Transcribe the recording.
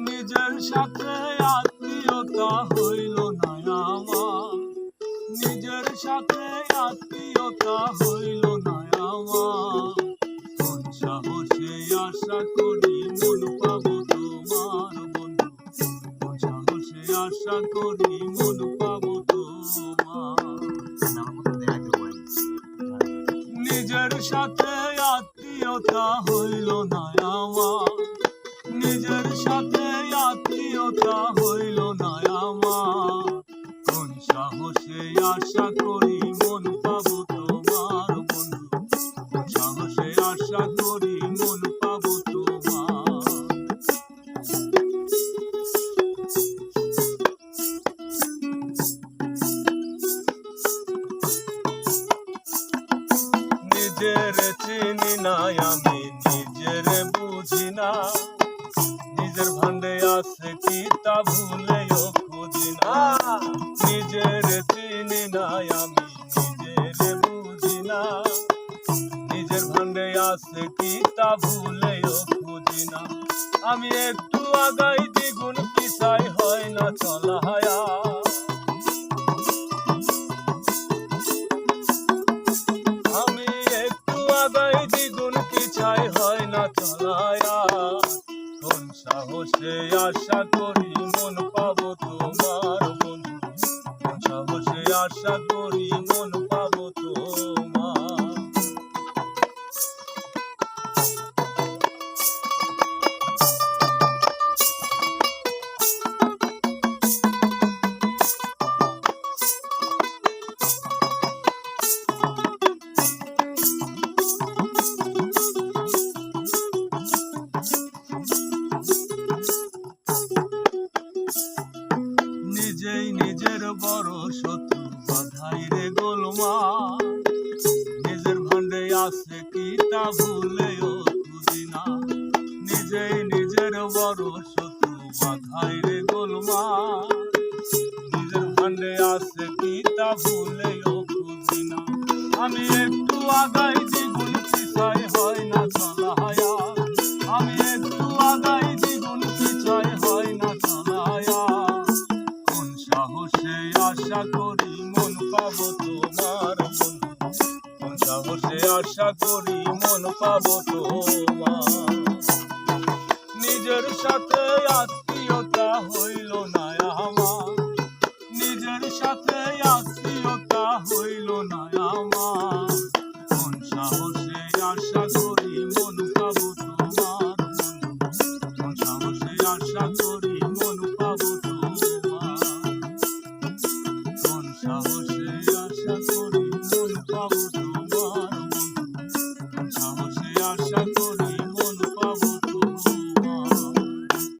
নিজের সাথে আত্মীয়তা হইল না আমার, নিজের সাথে আত্মীয়তা হইল না আমার। কোন সাহসে আশা করি মন পাবো তোমার বন্ধু, কোন সাহসে আশা করি মন পাবো তোমার। নিজের সাথে আত্মীয়তা হইল না আমার, নিজের সাথে আত্মীয়তা হইল না আমার। কোন সাহসে আশা করি মন পাবো তোমার বন্ধু, কোন সাহসে আশা করি মন পাবো তোমার। নিজের চিনি না আমি, নিজের বুঝি না, নিজের ভান্ডে আছে কি তা ভুলেও খুঁজি না। নিজের চিনি না আমি, নিজের বুঝি না, নিজের ভান্ডে আছে কি তা ভুলেও খুঁজি না। আমি একটু আগাই দ্বিগুণ পিছাই হয় না চলা হায়া, আমি একটু আগাই দ্বিগুণ পিছাই হয় না চলায়া। কোন সাহসে আশা করি মন পাবো তোমার বন্ধু, কোন সাহসে আশা করি মন পাবো তোমার। নিজেই নিজের বড় শত্রু বাধাই রে গোলমাল, নিজের ভান্ডে আছে কি তা ভুলেও খুঁজি না। নিজেই নিজের বড় শত্রু বাধাই রে গোলমাল, নিজের ভান্ডে আছে কি তা ভুলেও খুঁজি না। আমি একটু আগাই দ্বিগুণ পিছাই হয় না চলা হায়া, আমি একটু আগাই দ্বিগুণ পিছাই হয় না চলা হায়া। কোন সাহসে আশা করি মন পাবো তোমার বন্ধু, কোন সাহসে আশা করি মন পাবো তোমার। নিজের সাথে আত্মীয়তা হইল না আমার, নিজের সাথে আত্মীয়তা হইল না আমার। কোন সাহসে আশা করি মন পাবো তোমার বন্ধু, কোন সাহসে আশা করি মন পাবো তোমার। কোন সাহসে আশা করি মন পাবো তোমার বন্ধু, কোন সাহসে আশা করি